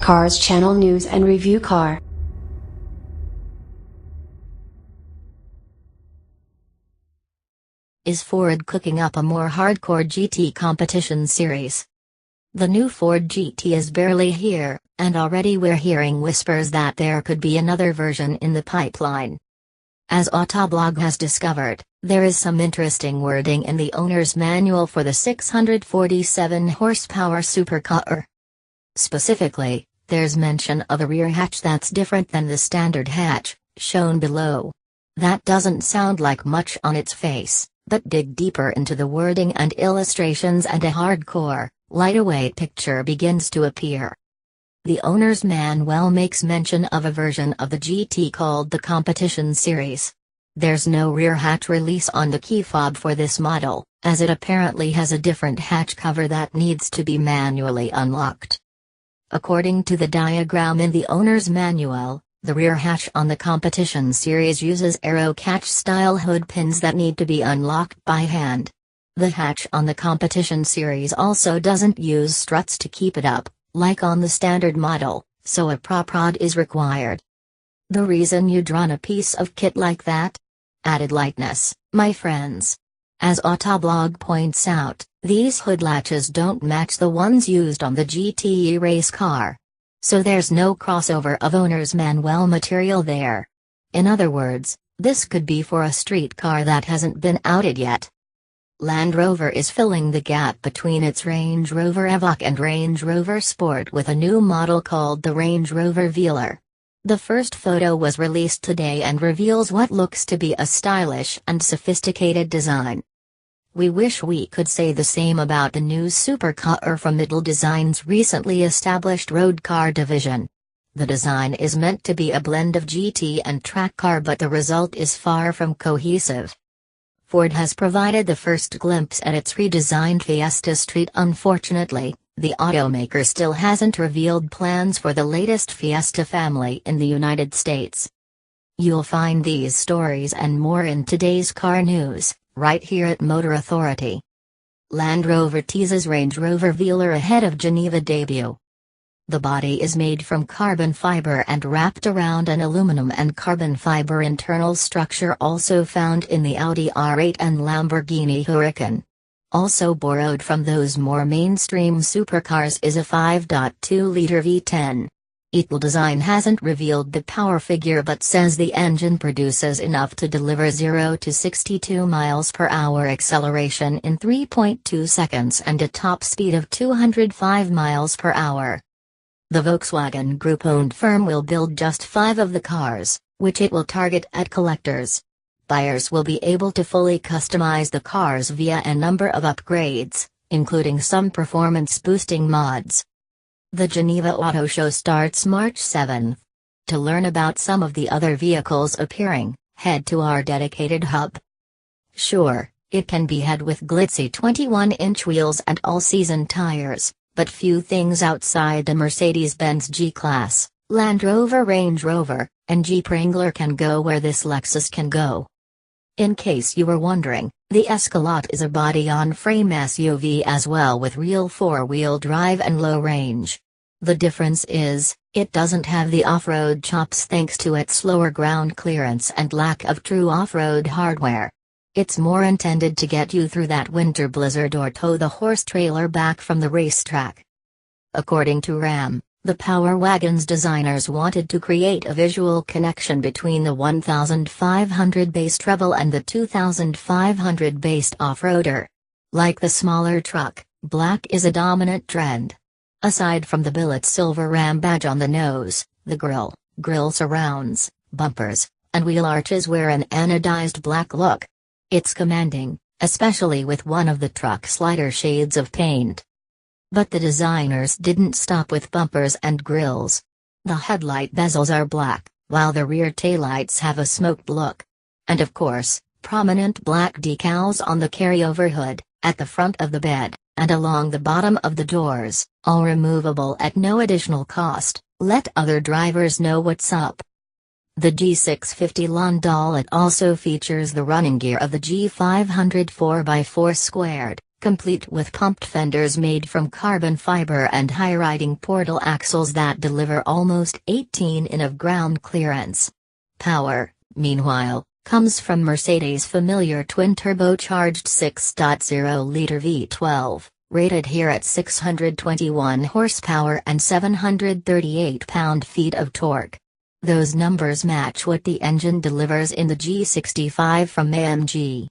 Cars Channel News and Review Car. Is Ford cooking up a more hardcore GT competition series? The new Ford GT is barely here, and already we're hearing whispers that there could be another version in the pipeline. As Autoblog has discovered, there is some interesting wording in the owner's manual for the 647 horsepower supercar. Specifically, there's mention of a rear hatch that's different than the standard hatch, shown below. That doesn't sound like much on its face, but dig deeper into the wording and illustrations and a hardcore, lightweight picture begins to appear. The owner's manual makes mention of a version of the GT called the Competition Series. There's no rear hatch release on the key fob for this model, as it apparently has a different hatch cover that needs to be manually unlocked. According to the diagram in the owner's manual, the rear hatch on the Competition Series uses arrow catch-style hood pins that need to be unlocked by hand. The hatch on the Competition Series also doesn't use struts to keep it up, like on the standard model, so a prop rod is required. The reason you'd run a piece of kit like that? Added lightness, my friends. As Autoblog points out, these hood latches don't match the ones used on the GT race car. So there's no crossover of owner's manual material there. In other words, this could be for a street car that hasn't been outed yet. Land Rover is filling the gap between its Range Rover Evoque and Range Rover Sport with a new model called the Range Rover Velar. The first photo was released today and reveals what looks to be a stylish and sophisticated design. We wish we could say the same about the new supercar from Middle Design's recently established road car division. The design is meant to be a blend of GT and track car, but the result is far from cohesive. Ford has provided the first glimpse at its redesigned Fiesta Street. Unfortunately, the automaker still hasn't revealed plans for the latest Fiesta family in the United States. You'll find these stories and more in today's car news, right here at Motor Authority. Land Rover teases Range Rover Velar ahead of Geneva debut. The body is made from carbon fiber and wrapped around an aluminum and carbon fiber internal structure also found in the Audi R8 and Lamborghini Huracan. Also borrowed from those more mainstream supercars is a 5.2-liter V10. Eagle Design hasn't revealed the power figure but says the engine produces enough to deliver 0 to 62 miles per hour acceleration in 3.2 seconds and a top speed of 205 miles per hour. The Volkswagen Group-owned firm will build just 5 of the cars, which it will target at collectors. Buyers will be able to fully customize the cars via a number of upgrades, including some performance-boosting mods. The Geneva Auto Show starts March 7. To learn about some of the other vehicles appearing, head to our dedicated hub. Sure, it can be had with glitzy 21-inch wheels and all-season tires, but few things outside the Mercedes-Benz G-Class, Land Rover Range Rover, and Jeep Wrangler can go where this Lexus can go. In case you were wondering, the Escalade is a body-on-frame SUV as well with real four-wheel drive and low range. The difference is, it doesn't have the off-road chops thanks to its slower ground clearance and lack of true off-road hardware. It's more intended to get you through that winter blizzard or tow the horse trailer back from the racetrack. According to Ram, the Power Wagon's designers wanted to create a visual connection between the 1500 base treble and the 2500 base off-roader. Like the smaller truck, black is a dominant trend. Aside from the billet silver Ram badge on the nose, the grille surrounds, bumpers, and wheel arches wear an anodized black look. It's commanding, especially with one of the truck's lighter shades of paint. But the designers didn't stop with bumpers and grills. The headlight bezels are black, while the rear taillights have a smoked look. And of course, prominent black decals on the carryover hood, at the front of the bed, and along the bottom of the doors, all removable at no additional cost. Let other drivers know what's up. The G650 Landau also features the running gear of the G500 4x4 squared, complete with pumped fenders made from carbon fiber and high-riding portal axles that deliver almost 18 in of ground clearance. Power, meanwhile, comes from Mercedes' familiar twin-turbocharged 6.0-liter V12, rated here at 621 horsepower and 738 pound-feet of torque. Those numbers match what the engine delivers in the G65 from AMG.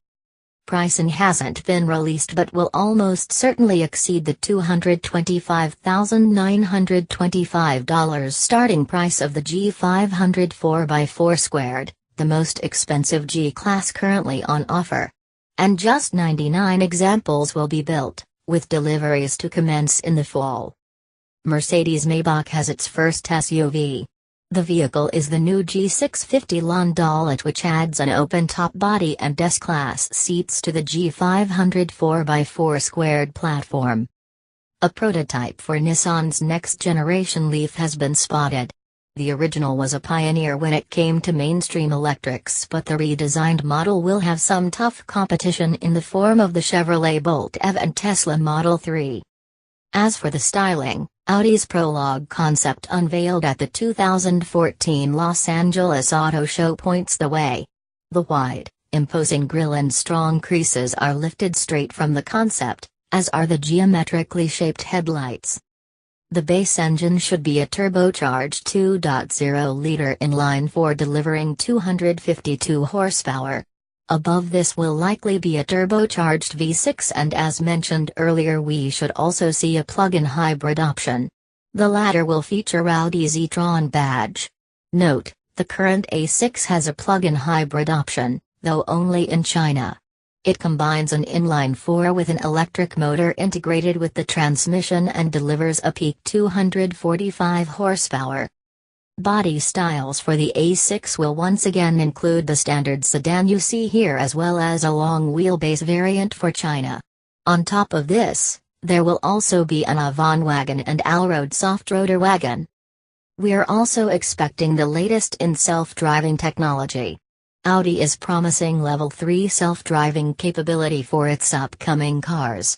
Pricing hasn't been released but will almost certainly exceed the $225,925 starting price of the G500 4x4 squared, the most expensive G-Class currently on offer. And just 99 examples will be built, with deliveries to commence in the fall. Mercedes-Maybach has its first SUV. The vehicle is the new G650 Landaulet, which adds an open-top body and S-Class seats to the G500 4x4 squared platform. A prototype for Nissan's next-generation Leaf has been spotted. The original was a pioneer when it came to mainstream electrics, but the redesigned model will have some tough competition in the form of the Chevrolet Bolt EV and Tesla Model 3. As for the styling, Audi's Prologue concept unveiled at the 2014 Los Angeles Auto Show points the way. The wide, imposing grille and strong creases are lifted straight from the concept, as are the geometrically shaped headlights. The base engine should be a turbocharged 2.0-liter inline-4 delivering 252 horsepower. Above this will likely be a turbocharged V6, and as mentioned earlier, we should also see a plug-in hybrid option. The latter will feature Audi's e-tron badge. Note, the current A6 has a plug-in hybrid option, though only in China. It combines an inline-4 with an electric motor integrated with the transmission and delivers a peak 245 horsepower. Body styles for the A6 will once again include the standard sedan you see here, as well as a long wheelbase variant for China. On top of this, there will also be an Avant wagon and Allroad soft-rotor wagon. We're also expecting the latest in self-driving technology. Audi is promising Level 3 self-driving capability for its upcoming cars.